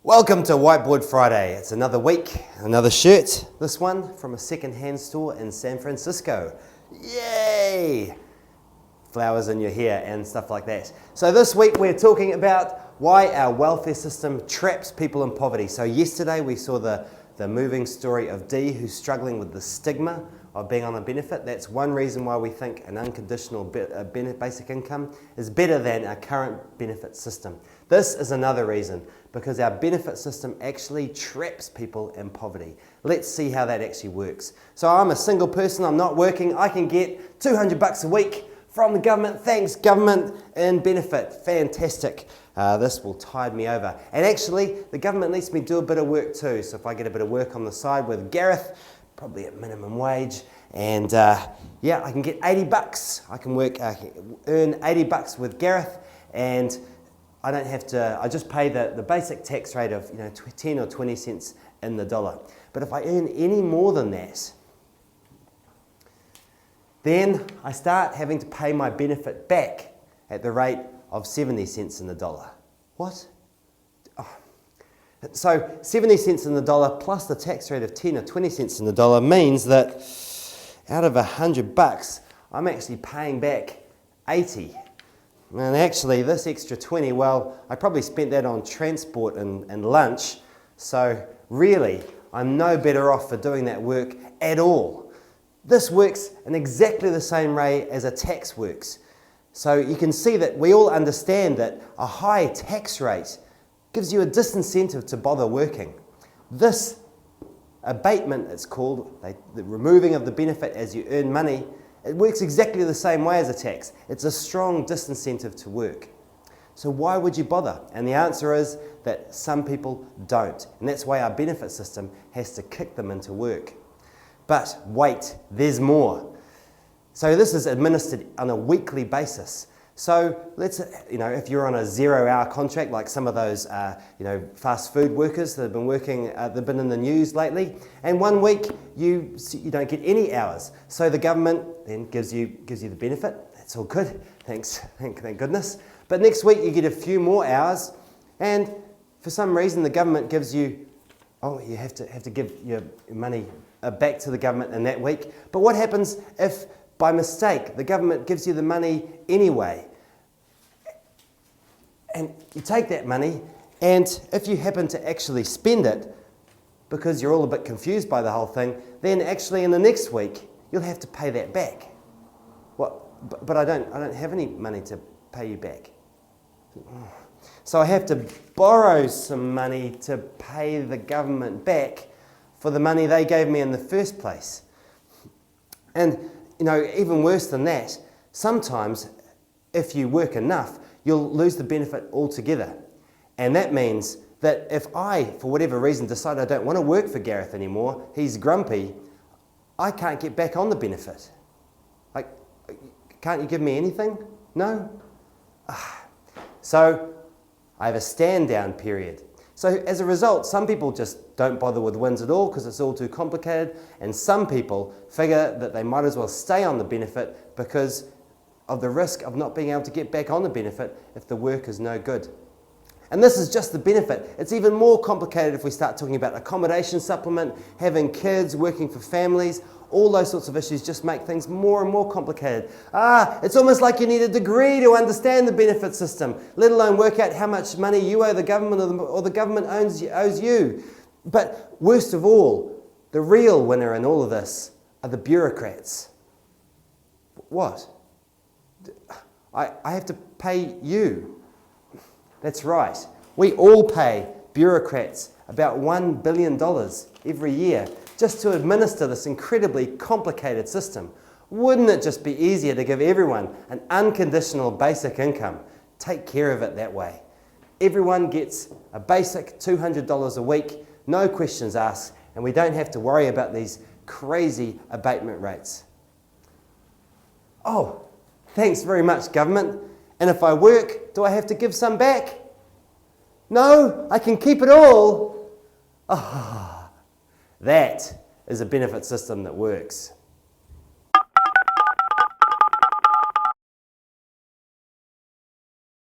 Welcome to Whiteboard Friday. It's another week, another shirt. This one from a second-hand store in San Francisco. Yay! Flowers in your hair and stuff like that. So this week we're talking about why our welfare system traps people in poverty. So yesterday we saw the moving story of Dee, who's struggling with the stigma of being on a benefit. That's one reason why we think an unconditional basic income is better than our current benefit system. This is another reason, because our benefit system actually traps people in poverty. Let's see how that actually works. So I'm a single person, I'm not working, I can get $200 a week from the government. Thanks, government, in benefit. Fantastic. This will tide me over. And actually, the government lets me do a bit of work too. So if I get a bit of work on the side with Gareth, probably at minimum wage, and yeah, I can get $80. I can earn $80 with Gareth, and I don't have to, I just pay the basic tax rate of 10 or 20 cents in the dollar. But if I earn any more than that, then I start having to pay my benefit back at the rate of 70 cents in the dollar. What? Oh. So 70 cents in the dollar plus the tax rate of 10 or 20 cents in the dollar means that out of $100, I'm actually paying back 80. And actually this extra 20, well, I probably spent that on transport and lunch, so really I'm no better off for doing that work at all. This works in exactly the same way as a tax works. So you can see that we all understand that a high tax rate gives you a disincentive to bother working. This abatement, it's called, the removing of the benefit as you earn money, it works exactly the same way as a tax. It's a strong disincentive to work. So why would you bother? And the answer is that some people don't. And that's why our benefit system has to kick them into work. But wait, there's more. So this is administered on a weekly basis. So let's, if you're on a 0-hour contract, like some of those, fast food workers that have been working, they've been in the news lately, and one week you don't get any hours. So the government then gives you the benefit. That's all good. Thanks, thank goodness. But next week you get a few more hours, and for some reason the government gives you, you have to give your money back to the government in that week. But what happens if by mistake the government gives you the money anyway? And you take that money, and if you happen to actually spend it, because you're all a bit confused by the whole thing, then actually in the next week you'll have to pay that back. What? But I don't have any money to pay you back. So I have to borrow some money to pay the government back for the money they gave me in the first place. And even worse than that, sometimes if you work enough, you'll lose the benefit altogether. And that means that if I, for whatever reason, decide I don't want to work for Gareth anymore, he's grumpy, I can't get back on the benefit. Like, can't you give me anything? No? So I have a stand-down period. So as a result, some people just don't bother with wins at all because it's all too complicated, and some people figure that they might as well stay on the benefit because of the risk of not being able to get back on the benefit if the work is no good. And this is just the benefit. It's even more complicated if we start talking about accommodation supplement, having kids, working for families. All those sorts of issues just make things more and more complicated. It's almost like you need a degree to understand the benefit system, let alone work out how much money you owe the government or the government owes you. But worst of all, the real winner in all of this are the bureaucrats. What? I have to pay you. That's right. We all pay bureaucrats about $1 billion every year just to administer this incredibly complicated system. Wouldn't it just be easier to give everyone an unconditional basic income? Take care of it that way. Everyone gets a basic $200 a week, no questions asked, and we don't have to worry about these crazy abatement rates. Oh, thanks very much, government. And if I work, do I have to give some back? No, I can keep it all. That is a benefit system that works.